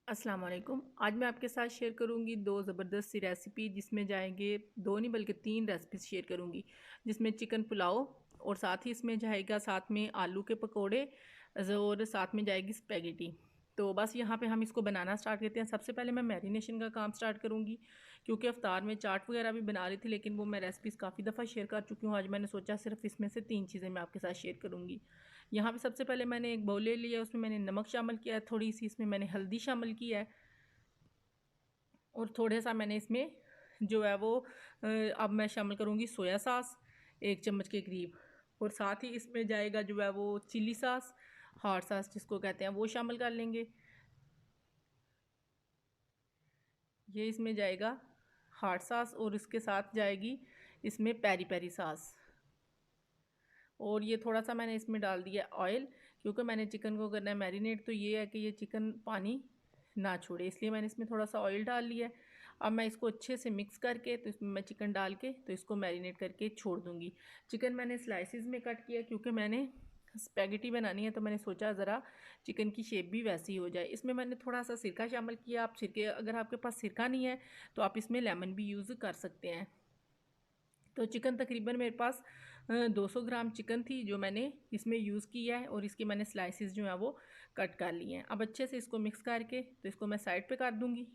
अस्सलाम वालेकुम। आज मैं आपके साथ शेयर करूंगी दो ज़बरदस्त सी रेसिपी, जिसमें जाएंगे दो नहीं बल्कि तीन रेसिपीज शेयर करूंगी। जिसमें चिकन पुलाव और साथ ही इसमें जाएगा साथ में आलू के पकोड़े और साथ में जाएगी स्पेगेटी। तो बस यहाँ पे हम इसको बनाना स्टार्ट करते हैं। सबसे पहले मैं मैरिनेशन का काम स्टार्ट करूँगी, क्योंकि अफ्तार में चाट वगैरह भी बना रही थी, लेकिन वो मैं रेसिपीज़ काफ़ी दफ़ा शेयर कर चुकी हूँ। आज मैंने सोचा सिर्फ इसमें से तीन चीज़ें मैं आपके साथ शेयर करूँगी। यहाँ पे सबसे पहले मैंने एक बाउल ले लिया, उसमें मैंने नमक शामिल किया है, थोड़ी सी इसमें मैंने हल्दी शामिल किया है और थोड़ा सा मैंने इसमें जो है वो अब मैं शामिल करूँगी सोया सॉस 1 चम्मच के करीब। और साथ ही इसमें जाएगा जो है वो चिली सॉस, हॉट सॉस जिसको कहते हैं, वो शामिल कर लेंगे। ये इसमें जाएगा हॉट सॉस और इसके साथ जाएगी इसमें पेरी पेरी सॉस। और ये थोड़ा सा मैंने इसमें डाल दिया ऑयल, क्योंकि मैंने चिकन को करना है मैरिनेट, तो ये है कि ये चिकन पानी ना छोड़े, इसलिए मैंने इसमें थोड़ा सा ऑयल डाल लिया है। अब मैं इसको अच्छे से मिक्स करके तो इसमें मैं चिकन डाल के तो इसको मैरिनेट करके छोड़ दूँगी। चिकन मैंने स्लाइसिस में कट किया, क्योंकि मैंने स्पेगेटी बनानी है, तो मैंने सोचा ज़रा चिकन की शेप भी वैसी हो जाए। इसमें मैंने थोड़ा सा सिरका शामिल किया। आप सिरके, अगर आपके पास सिरका नहीं है तो आप इसमें लेमन भी यूज़ कर सकते हैं। तो चिकन तकरीबन मेरे पास 200 ग्राम चिकन थी, जो मैंने इसमें यूज़ किया है, और इसके मैंने स्लाइसिस जो हैं वो कट कर लिए हैं। अब अच्छे से इसको मिक्स करके तो इसको मैं साइड पे कर दूँगी,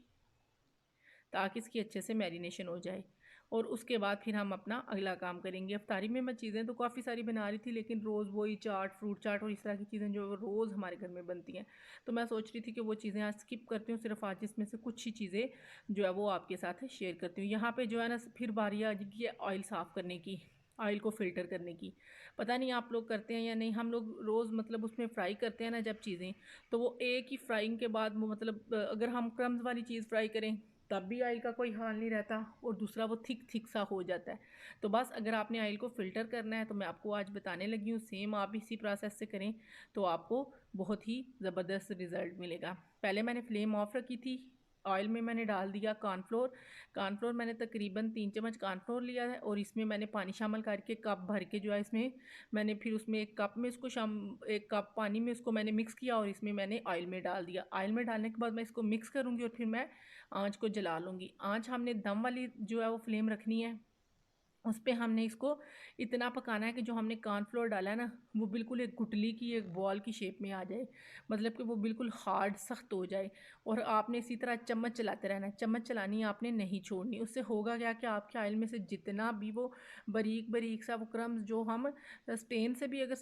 ताकि इसकी अच्छे से मैरिनेशन हो जाए। और उसके बाद फिर हम अपना अगला काम करेंगे। अफ्तारी में मैं चीज़ें तो काफ़ी सारी बना रही थी, लेकिन रोज़ वही चाट, फ्रूट चाट और इस तरह की चीज़ें जो रोज़ हमारे घर में बनती हैं, तो मैं सोच रही थी कि वो चीज़ें आज स्किप करती हूँ, सिर्फ आज इसमें से कुछ ही चीज़ें जो है वो आपके साथ शेयर करती हूँ। यहाँ पर जो है ना, फिर बारी आ जाएगी है ऑयल साफ़ करने की, ऑयल को फ़िल्टर करने की। पता नहीं आप लोग करते हैं या नहीं। हम लोग रोज़ मतलब उसमें फ्राई करते हैं ना जब चीज़ें, तो वो एक ही फ्राइंग के बाद वो मतलब अगर हम क्रम्स वाली चीज़ फ्राई करें तब भी ऑयल का कोई हाल नहीं रहता, और दूसरा वो थिक थिक सा हो जाता है। तो बस अगर आपने ऑयल को फ़िल्टर करना है तो मैं आपको आज बताने लगी हूँ, सेम आप इसी प्रोसेस से करें तो आपको बहुत ही ज़बरदस्त रिज़ल्ट मिलेगा। पहले मैंने फ्लेम ऑफ रखी थी, ऑयल में मैंने डाल दिया कॉर्नफ्लोर। कॉर्नफ्लोर मैंने तकरीबन 3 चम्मच कॉर्नफ्लोर लिया है, और इसमें मैंने पानी शामिल करके कप भर के जो है इसमें मैंने फिर उसमें एक कप में इसको एक कप पानी में उसको मैंने मिक्स किया, और इसमें मैंने ऑयल में डाल दिया। ऑयल में डालने के बाद मैं इसको मिक्स करूँगी और फिर मैं आँच को जला लूँगी। आँच हमने दम वाली जो है वो फ्लेम रखनी है। उस पे हमने इसको इतना पकाना है कि जो हमने कॉर्नफ्लोर डाला है ना, वो बिल्कुल एक गुठली की, एक बॉल की शेप में आ जाए, मतलब कि वो बिल्कुल हार्ड सख्त हो जाए। और आपने इसी तरह चम्मच चलाते रहना है, चम्मच चलानी है आपने, नहीं छोड़नी। उससे होगा क्या कि आपके ऑयल में से जितना भी वो बारीक बारीक सा वो क्रम्स, जो हम स्टेन से भी, अगर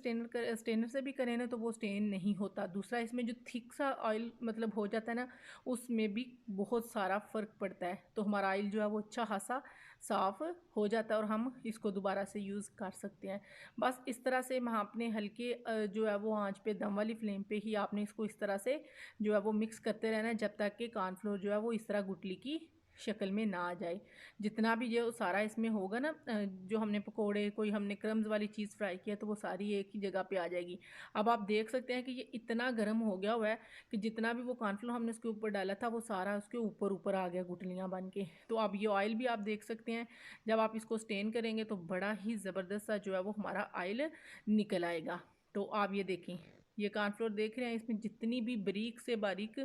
स्टेनर से भी करें ना, तो वो स्टेन नहीं होता। दूसरा, इसमें जो थिक सा ऑयल मतलब हो जाता है ना, उसमें भी बहुत सारा फ़र्क पड़ता है। तो हमारा ऑयल जो है वो अच्छा खासा साफ़ हो जाता है, और हम इसको दोबारा से यूज़ कर सकते हैं। बस इस तरह से हम अपने हल्के जो है वो आंच पे, दम वाली फ्लेम पे ही आपने इसको इस तरह से जो है वो मिक्स करते रहना है, जब तक कि कॉर्नफ्लोर जो है वो इस तरह गुठली की शक्ल में ना आ जाए। जितना भी जो सारा इसमें होगा ना, जो हमने पकोड़े, कोई हमने क्रम्स वाली चीज़ फ्राई किया, तो वो सारी एक ही जगह पे आ जाएगी। अब आप देख सकते हैं कि ये इतना गर्म हो गया हुआ है कि जितना भी वो कॉर्नफ्लोर हमने उसके ऊपर डाला था, वो सारा उसके ऊपर ऊपर आ गया गुठलियाँ बन के। तो अब ये ऑयल भी आप देख सकते हैं, जब आप इसको स्टेन करेंगे तो बड़ा ही ज़बरदस्त सा जो है वो हमारा ऑयल निकल आएगा। तो आप ये देखें, ये कॉर्नफ्लोर देख रहे हैं, इसमें जितनी भी बारीक से बारीक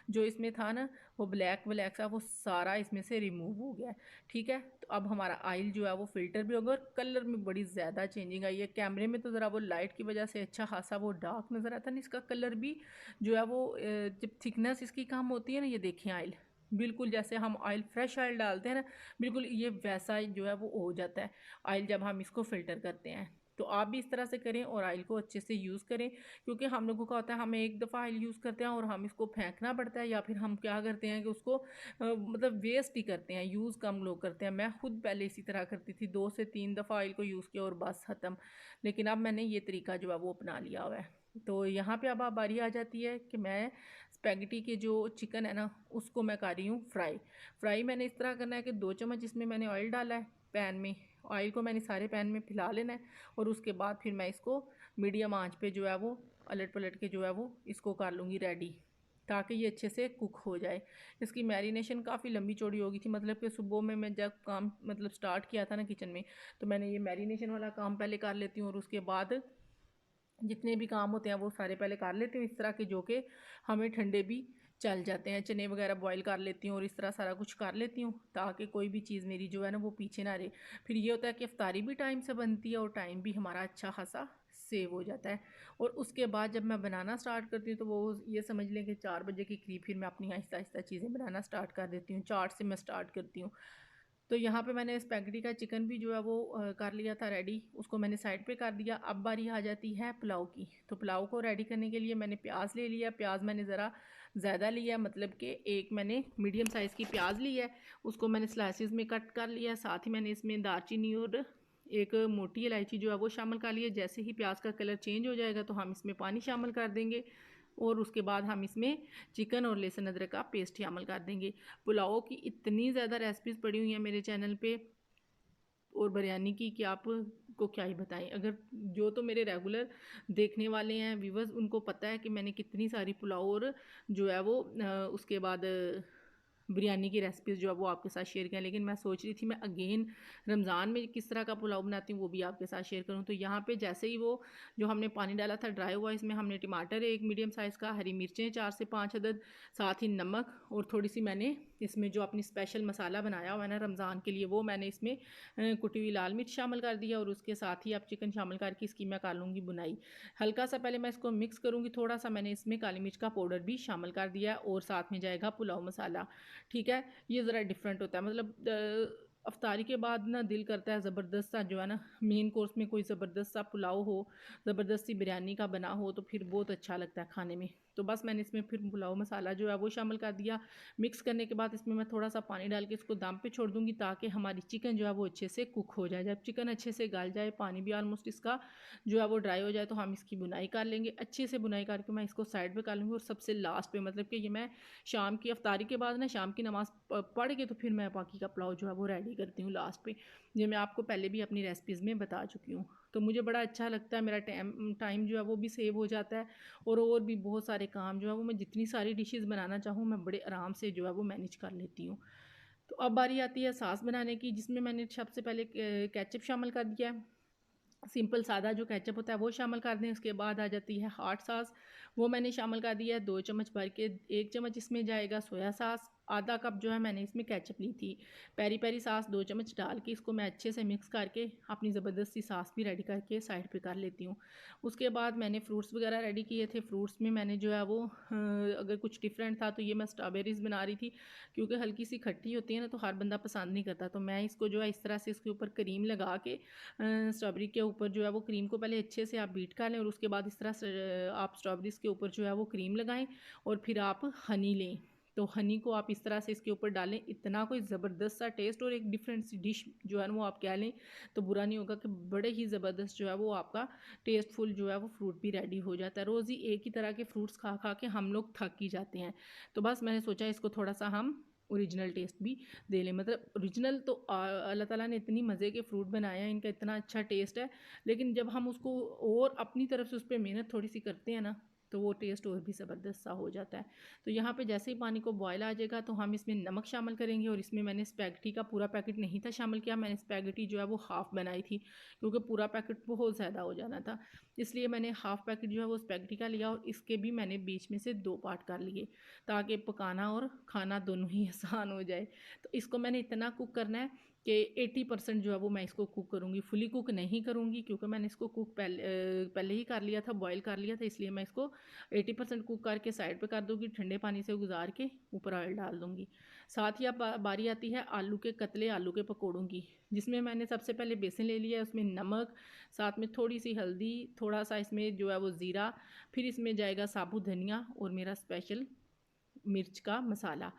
जो इसमें था ना, वो ब्लैक ब्लैक सा, वो सारा इसमें से रिमूव हो गया है। ठीक है, तो अब हमारा ऑयल जो है वो फ़िल्टर भी होगा, और कलर में बड़ी ज़्यादा चेंजिंग आई है। कैमरे में तो ज़रा वो लाइट की वजह से अच्छा खासा वो डार्क नज़र आता है ना, इसका कलर भी जो है वो जब थिकनेस इसकी कम होती है ना, ये देखें ऑयल बिल्कुल जैसे हम ऑयल, फ्रेश ऑयल डालते हैं ना, बिल्कुल ये वैसा जो है वो हो जाता है ऑयल जब हम इसको फ़िल्टर करते हैं। तो आप भी इस तरह से करें और ऑयल को अच्छे से यूज़ करें, क्योंकि हम लोगों का होता है, हम एक दफ़ा ऑयल यूज़ करते हैं और हम इसको फेंकना पड़ता है, या फिर हम क्या करते हैं कि उसको मतलब वेस्ट ही करते हैं, यूज़ कम लोग करते हैं। मैं खुद पहले इसी तरह करती थी, 2 से 3 दफ़ा ऑयल को यूज़ किया और बस ख़त्म। लेकिन अब मैंने ये तरीका जो है वो अपना लिया हुआ है। तो यहाँ पे अब बारी आ जाती है कि मैं स्पेगेटी के जो चिकन है ना, उसको मैं कर रही हूँ फ्राई मैंने इस तरह करना है कि 2 चम्मच इसमें मैंने ऑयल डाला है पैन में। ऑयल को मैंने सारे पैन में फैला लेना है, और उसके बाद फिर मैं इसको मीडियम आंच पे जो है वो अलट पलट के जो है वो इसको कर लूँगी रेडी, ताकि ये अच्छे से कुक हो जाए। इसकी मैरिनेशन काफ़ी लंबी चौड़ी हो गई थी, मतलब कि सुबह में मैं जब काम मतलब स्टार्ट किया था ना किचन में, तो मैंने ये मैरिनेशन वाला काम पहले कर लेती हूँ, और उसके बाद जितने भी काम होते हैं वो सारे पहले कर लेती हूँ इस तरह के, जो कि हमें ठंडे भी चल जाते हैं। चने वगैरह बॉईल कर लेती हूँ और इस तरह सारा कुछ कर लेती हूँ ताकि कोई भी चीज़ मेरी जो है ना वो पीछे ना रहे। फिर ये होता है कि इफ्तारी भी टाइम से बनती है और टाइम भी हमारा अच्छा खासा सेव हो जाता है। और उसके बाद जब मैं बनाना स्टार्ट करती हूँ तो वो ये समझ लें कि 4 बजे के करीब फिर मैं अपनी आहिस्ता आहिस्ता चीज़ें बनाना स्टार्ट कर देती हूँ। 4 से मैं स्टार्ट करती हूँ। तो यहाँ पे मैंने स्पैगेटी का चिकन भी जो है वो कर लिया था रेडी, उसको मैंने साइड पे कर दिया। अब बारी आ जाती है पुलाव की। तो पुलाव को रेडी करने के लिए मैंने प्याज ले लिया। प्याज मैंने ज़रा ज़्यादा लिया, मतलब कि एक मैंने मीडियम साइज़ की प्याज ली है, उसको मैंने स्लाइसिस में कट कर लिया। साथ ही मैंने इसमें दालचीनी और एक मोटी इलायची जो है वो शामिल कर लिया। जैसे ही प्याज का कलर चेंज हो जाएगा तो हम इसमें पानी शामिल कर देंगे और उसके बाद हम इसमें चिकन और लहसुन अदरक का पेस्ट शामिल कर देंगे। पुलाव की इतनी ज़्यादा रेसिपीज़ पड़ी हुई हैं मेरे चैनल पे और बिरयानी की कि आपको क्या ही बताएं। अगर जो तो मेरे रेगुलर देखने वाले हैं व्यूवर्स, उनको पता है कि मैंने कितनी सारी पुलाव और जो है वो उसके बाद बिरयानी की रेसिपीज़ जो है वो आपके साथ शेयर करें। लेकिन मैं सोच रही थी मैं अगेन रमज़ान में किस तरह का पुलाव बनाती हूँ वो भी आपके साथ शेयर करूँ। तो यहाँ पे जैसे ही वो जो हमने पानी डाला था ड्राई हुआ, इसमें हमने टमाटर एक मीडियम साइज़ का, हरी मिर्चें 4 से 5 अदद, साथ ही नमक और थोड़ी सी मैंने इसमें जो अपनी स्पेशल मसाला बनाया हुआ है ना रमज़ान के लिए, वो मैंने इसमें कुटी हुई लाल मिर्च शामिल कर दिया और उसके साथ ही आप चिकन शामिल करके इसकी मैं कर लूँगी बुनाई। हल्का सा पहले मैं इसको मिक्स करूँगी, थोड़ा सा मैंने इसमें काली मिर्च का पाउडर भी शामिल कर दिया है और साथ में जाएगा पुलाव मसाला। ठीक है, ये ज़रा डिफरेंट होता है। मतलब अफ्तारी के बाद ना दिल करता है ज़बरदस्त सा जो है ना मेन कोर्स में कोई ज़बरदस्त सा पुलाव हो, ज़बरदस्ती बिरयानी का बना हो, तो फिर बहुत अच्छा लगता है खाने में। तो बस मैंने इसमें फिर पुलाव मसाला जो है वो शामिल कर दिया। मिक्स करने के बाद इसमें मैं थोड़ा सा पानी डाल के इसको दम पे छोड़ दूँगी ताकि हमारी चिकन जो है वो अच्छे से कुक हो जाए। जब चिकन अच्छे से गल जाए, पानी भी ऑलमोस्ट इसका जो है वो ड्राई हो जाए, तो हम इसकी बुनाई कर लेंगे। अच्छे से बुनाई करके मैं इसको साइड पे कर लूँगी और सबसे लास्ट पे, मतलब कि ये मैं शाम की अफ्तारी के बाद ना शाम की नमाज़ पढ़ के तो फिर मैं बाकी का पुलाव जो है वो रेडी करती हूँ लास्ट पे। ये मैं आपको पहले भी अपनी रेसिपीज़ में बता चुकी हूँ। तो मुझे बड़ा अच्छा लगता है, मेरा टाइम जो है वो भी सेव हो जाता है और भी बहुत सारे काम जो है वो मैं जितनी सारी डिशेज़ बनाना चाहूँ मैं बड़े आराम से जो है वो मैनेज कर लेती हूँ। तो अब बारी आती है सॉस बनाने की, जिसमें मैंने सबसे पहले केचप शामिल कर दिया है। सिंपल सादा जो केचप होता है वो शामिल कर दें। उसके बाद आ जाती है हॉट सॉस, वो मैंने शामिल कर दिया है 2 चम्मच भर के। 1 चम्मच इसमें जाएगा सोया सॉस, आधा कप जो है मैंने इसमें केचप ली थी। पेरी पेरी सॉस 2 चम्मच डाल के इसको मैं अच्छे से मिक्स करके अपनी ज़बरदस्ती सॉस भी रेडी करके साइड पे कर लेती हूँ। उसके बाद मैंने फ्रूट्स वगैरह रेडी किए थे। फ्रूट्स में मैंने जो है वो अगर कुछ डिफरेंट था तो ये मैं स्ट्रॉबेरीज़ बना रही थी, क्योंकि हल्की सी खट्टी होती है ना तो हर बंदा पसंद नहीं करता। तो मैं इसको जो है इस तरह से इसके ऊपर क्रीम लगा के स्ट्रॉबेरी के ऊपर जो है वो क्रीम को पहले अच्छे से आप बीट कर लें और उसके बाद इस तरह से आप स्ट्रॉबेरीज़ के ऊपर जो है वो क्रीम लगाएं और फिर आप हनी लें। तो हनी को आप इस तरह से इसके ऊपर डालें, इतना कोई ज़बरदस्त सा टेस्ट और एक डिफरेंट सी डिश जो है ना वो आप कह लें तो बुरा नहीं होगा कि बड़े ही ज़बरदस्त जो है वो आपका टेस्टफुल जो है वो फ्रूट भी रेडी हो जाता है। रोज़ ही एक ही तरह के फ्रूट्स खा खा के हम लोग थक ही जाते हैं। तो बस मैंने सोचा इसको थोड़ा सा हम ओरिजिनल टेस्ट भी दे लें। मतलब ओरिजिनल तो अल्लाह ताला ने इतनी मज़े के फ्रूट बनाए हैं, इनका इतना अच्छा टेस्ट है, लेकिन जब हम उसको और अपनी तरफ से उस पर मेहनत थोड़ी सी करते हैं ना तो वो टेस्ट और भी ज़बरदस्त सा हो जाता है। तो यहाँ पे जैसे ही पानी को बॉयल आ जाएगा तो हम इसमें नमक शामिल करेंगे और इसमें मैंने स्पैगेटी का पूरा पैकेट नहीं था शामिल किया, मैंने स्पैगेटी जो है वो हाफ़ बनाई थी क्योंकि पूरा पैकेट बहुत ज़्यादा हो जाना था। इसलिए मैंने हाफ़ पैकेट जो है वो स्पैगेटी का लिया और इसके भी मैंने बीच में से 2 पार्ट कर लिए ताकि पकाना और खाना दोनों ही आसान हो जाए। तो इसको मैंने इतना कुक करना है कि 80% जो है वो मैं इसको कुक करूँगी, फुली कुक नहीं करूँगी क्योंकि मैंने इसको कुक पहले ही कर लिया था, बॉयल कर लिया था, इसलिए मैं इसको 80% कुक करके साइड पे कर दूँगी, ठंडे पानी से गुजार के ऊपर ऑयल डाल दूँगी। साथ ही अब बारी आती है आलू के कतले, आलू के पकौड़ों की, जिसमें मैंने सबसे पहले बेसन ले लिया है, उसमें नमक, साथ में थोड़ी सी हल्दी, थोड़ा सा इसमें जो है वो ज़ीरा, फिर इसमें जाएगा साबुत धनिया और मेरा स्पेशल मिर्च का मसाला,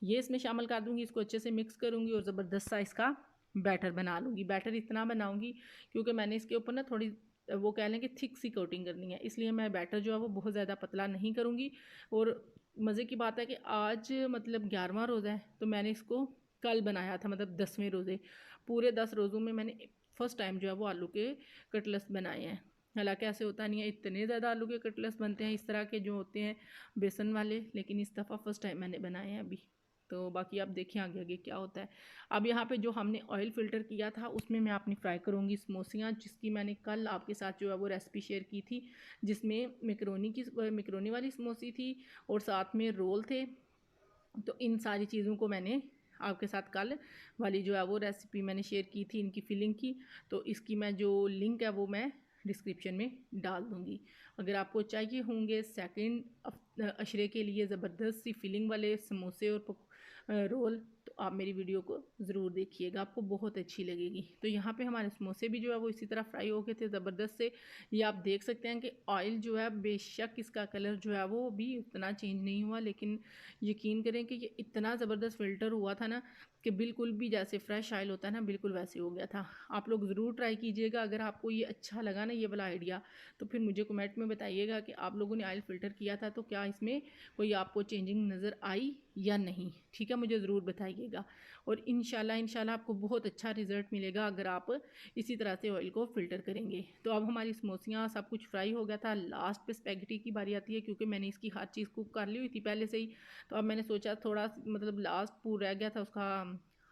ये इसमें शामिल कर दूँगी। इसको अच्छे से मिक्स करूँगी और ज़बरदस्त सा इसका बैटर बना लूँगी। बैटर इतना बनाऊँगी क्योंकि मैंने इसके ऊपर ना थोड़ी वो कह लें कि थिक सी कोटिंग करनी है, इसलिए मैं बैटर जो है वो बहुत ज़्यादा पतला नहीं करूँगी। और मज़े की बात है कि आज मतलब 11वां रोज़ा है तो मैंने इसको कल बनाया था, मतलब 10वें रोज़े। पूरे 10 रोज़ों में मैंने फ़र्स्ट टाइम जो है वो आलू के कटलेट्स बनाए हैं। हालाँकि ऐसे होता नहीं है, इतने ज़्यादा आलू के कटलेट्स बनते हैं इस तरह के जो होते हैं बेसन वाले, लेकिन इस दफ़ा फ़र्स्ट टाइम मैंने बनाए हैं अभी। तो बाकी आप देखें आगे आगे क्या होता है। अब यहाँ पे जो हमने ऑयल फ़िल्टर किया था उसमें मैं अपनी फ्राई करूँगी समोसियाँ, जिसकी मैंने कल आपके साथ जो है वो रेसिपी शेयर की थी, जिसमें मैकरोनी वाली समोसी थी और साथ में रोल थे। तो इन सारी चीज़ों को मैंने आपके साथ कल वाली जो है वो रेसिपी मैंने शेयर की थी इनकी फिलिंग की। तो इसकी मैं जो लिंक है वो मैं डिस्क्रिप्शन में डाल दूँगी। अगर आपको चाहिए होंगे सेकंड अशरे के लिए ज़बरदस्त सी फिलिंग वाले समोसे और रोल, तो आप मेरी वीडियो को ज़रूर देखिएगा, आपको बहुत अच्छी लगेगी। तो यहाँ पे हमारे समोसे भी जो है वो इसी तरह फ्राई हो गए थे ज़बरदस्त से। ये आप देख सकते हैं कि ऑयल जो है बेशक इसका कलर जो है वो भी उतना चेंज नहीं हुआ, लेकिन यकीन करें कि ये इतना ज़बरदस्त फ़िल्टर हुआ था ना कि बिल्कुल भी जैसे फ्रेश ऑयल होता है ना, बिल्कुल वैसे हो गया था। आप लोग ज़रूर ट्राई कीजिएगा। अगर आपको ये अच्छा लगा ना ये वाला आइडिया, तो फिर मुझे कमेंट में बताइएगा कि आप लोगों ने ऑयल फ़िल्टर किया था तो क्या इसमें कोई आपको चेंजिंग नज़र आई या नहीं। ठीक है, मुझे ज़रूर बताइएगा। और इंशाल्लाह आपको बहुत अच्छा रिज़ल्ट मिलेगा अगर आप इसी तरह से ऑयल को फ़िल्टर करेंगे। तो अब हमारी समोसियाँ सब कुछ फ्राई हो गया था। लास्ट पे स्पैगेटी की बारी आती है, क्योंकि मैंने इसकी हर चीज़ कुक कर ली हुई थी पहले से ही। तो अब मैंने सोचा थोड़ा मतलब लास्ट पूरा रह गया था उसका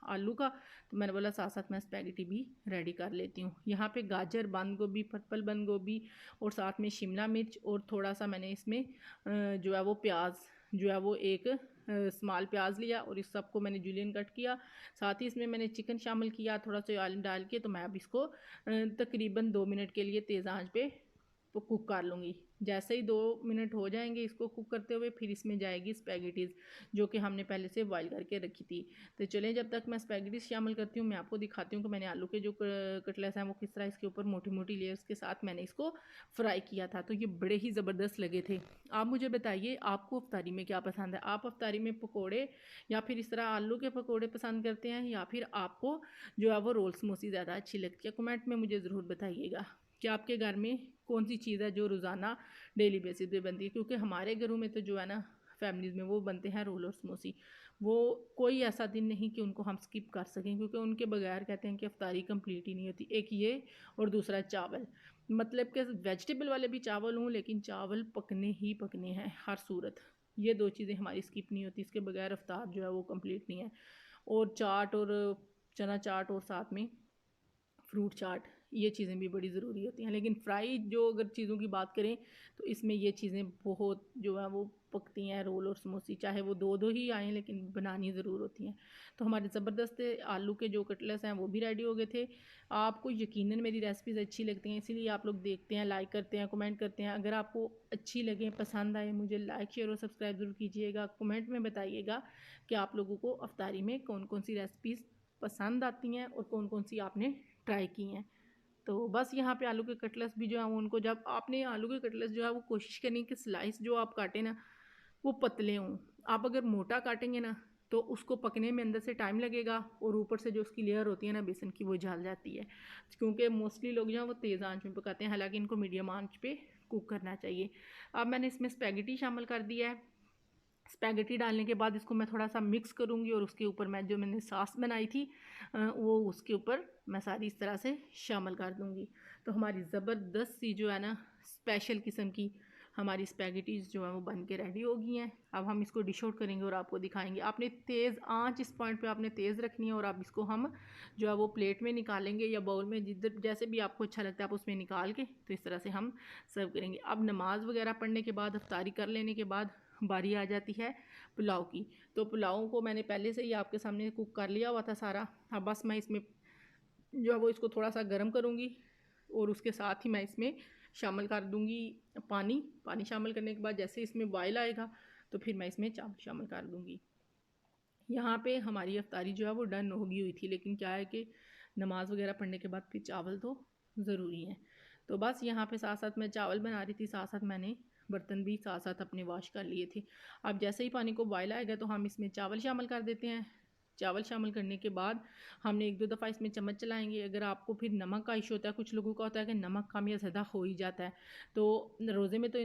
आलू का, तो मैंने बोला साथ साथ मैं स्पैगेटी भी रेडी कर लेती हूँ। यहाँ पे गाजर, बंद गोभी, पर्पल बंद गोभी और साथ में शिमला मिर्च और थोड़ा सा मैंने इसमें जो है वो प्याज जो है वो एक स्मॉल प्याज लिया और इस सबको मैंने जूलियन कट किया। साथ ही इसमें मैंने चिकन शामिल किया थोड़ा सा ऑयल डाल के। तो मैं अब इसको तकरीबन 2 मिनट के लिए तेज़ आंच पे तो कुक कर लूँगी। जैसे ही 2 मिनट हो जाएंगे इसको कुक करते हुए, फिर इसमें जाएगी स्पैगेटीज़ जो कि हमने पहले से बॉयल करके रखी थी। तो चलें, जब तक मैं स्पैगेटीज़ शामिल करती हूँ मैं आपको दिखाती हूँ कि मैंने आलू के जो कटलेट्स हैं वो किस तरह इसके ऊपर मोटी मोटी लेयर्स के साथ मैंने इसको फ्राई किया था। तो ये बड़े ही ज़बरदस्त लगे थे। आप मुझे बताइए आपको अफ्तारी में क्या पसंद है? आप अफ्तारी में पकौड़े या फिर इस तरह आलू के पकौड़े पसंद करते हैं, या फिर आपको जो है वो रोल समोसी ज़्यादा अच्छी लगती है? कमेंट में मुझे ज़रूर बताइएगा कि आपके घर में कौन सी चीज़ है जो रोज़ाना डेली बेसिस पे बनती है। क्योंकि हमारे घरों में तो जो है ना फैमिलीज़ में वो बनते हैं रोल और समोसी। वो कोई ऐसा दिन नहीं कि उनको हम स्किप कर सकें, क्योंकि उनके बगैर कहते हैं कि अफ्तारी कंप्लीट ही नहीं होती। एक ये और दूसरा चावल, मतलब कि वेजिटेबल वाले भी चावल हों लेकिन चावल पकने ही पकने हैं हर सूरत। ये 2 चीज़ें हमारी स्किप नहीं होती, इसके बगैर अफ्तार जो है वो कंप्लीट नहीं है। और चाट और चना चाट और साथ में फ्रूट चाट, ये चीज़ें भी बड़ी ज़रूरी होती हैं। लेकिन फ्राई जो अगर चीज़ों की बात करें तो इसमें ये चीज़ें बहुत जो है वो पकती हैं, रोल और समोसी, चाहे वो दो दो ही आएँ लेकिन बनानी ज़रूर होती हैं। तो हमारे ज़बरदस्त आलू के जो कटलेट्स हैं वो भी रेडी हो गए थे। आपको यकीनन मेरी रेसिपीज़ अच्छी लगती हैं, इसीलिए आप लोग देखते हैं, लाइक करते हैं, कमेंट करते हैं। अगर आपको अच्छी लगे, पसंद आए, मुझे लाइक शेयर और सब्सक्राइब ज़रूर कीजिएगा। कमेंट में बताइएगा कि आप लोगों को अफ्तारी में कौन कौन सी रेसिपीज़ पसंद आती हैं और कौन कौन सी आपने ट्राई की हैं। तो बस यहाँ पे आलू के कटलेट्स भी जो है वो उनको, जब आपने आलू के कटलेट्स जो है वो कोशिश करनी कि स्लाइस जो आप काटें ना वो पतले हों। आप अगर मोटा काटेंगे ना तो उसको पकने में अंदर से टाइम लगेगा और ऊपर से जो उसकी लेयर होती है ना बेसन की वो जल जाती है। क्योंकि मोस्टली लोग जो है वो तेज़ आंच में पकाते हैं, हालांकि इनको मीडियम आंच पे कुक करना चाहिए। अब मैंने इसमें स्पैगेटी शामिल कर दिया है। स्पैगेटी डालने के बाद इसको मैं थोड़ा सा मिक्स करूँगी और उसके ऊपर मैं जो मैंने सॉस बनाई थी वो उसके ऊपर मैं सारी इस तरह से शामिल कर दूँगी। तो हमारी ज़बरदस्त सी जो है ना स्पेशल किस्म की हमारी स्पैगेटीज़ जो है वो बन के रेडी हो गई हैं। अब हम इसको डिश आउट करेंगे और आपको दिखाएंगे। आपने तेज़ आंच इस पॉइंट पे आपने तेज़ रखनी है और अब इसको हम जो है वो प्लेट में निकालेंगे या बाउल में, जिधर जैसे भी आपको अच्छा लगता है आप उसमें निकाल के तो इस तरह से हम सर्व करेंगे। अब नमाज वगैरह पढ़ने के बाद, अफ्तारी कर लेने के बाद बारी आ जाती है पुलाव की। तो पुलाव को मैंने पहले से ही आपके सामने कुक कर लिया हुआ था सारा। अब बस मैं इसमें जो है वो इसको थोड़ा सा गर्म करूँगी और उसके साथ ही मैं इसमें शामिल कर दूँगी पानी। पानी शामिल करने के बाद जैसे इसमें बॉयल आएगा तो फिर मैं इसमें चावल शामिल कर दूँगी। यहाँ पे हमारी अफ्तारी जो है वो डन होगी हुई थी, लेकिन क्या है कि नमाज़ वगैरह पढ़ने के बाद फिर चावल तो ज़रूरी है। तो बस यहाँ पे साथ साथ मैं चावल बना रही थी, साथ साथ मैंने बर्तन भी साथ साथ अपने वॉश कर लिए थे। अब जैसे ही पानी को बॉयल आएगा तो हम इसमें चावल शामिल कर देते हैं। चावल शामिल करने के बाद हमने 1-2 दफ़ा इसमें चम्मच चलाएँगे। अगर आपको फिर नमक का इश्यू होता है, कुछ लोगों का होता है कि नमक कम या ज़्यादा हो ही जाता है, तो रोज़े में तो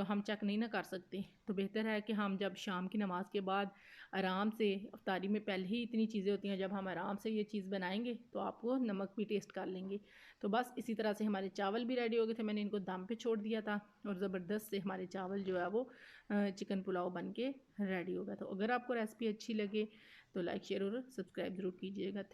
हम चेक नहीं ना कर सकते। तो बेहतर है कि हम जब शाम की नमाज़ के बाद आराम से, इफ्तारी में पहले ही इतनी चीज़ें होती हैं, जब हम आराम से ये चीज़ बनाएँगे तो आप वो नमक भी टेस्ट कर लेंगे। तो बस इसी तरह से हमारे चावल भी रेडी हो गए थे। मैंने इनको दम पे छोड़ दिया था और ज़बरदस्त से हमारे चावल जो है वो चिकन पुलाव बन के रेडी हो गया। तो अगर आपको रेसिपी अच्छी लगे तो लाइक शेयर और सब्सक्राइब ज़रूर कीजिएगा। थैंक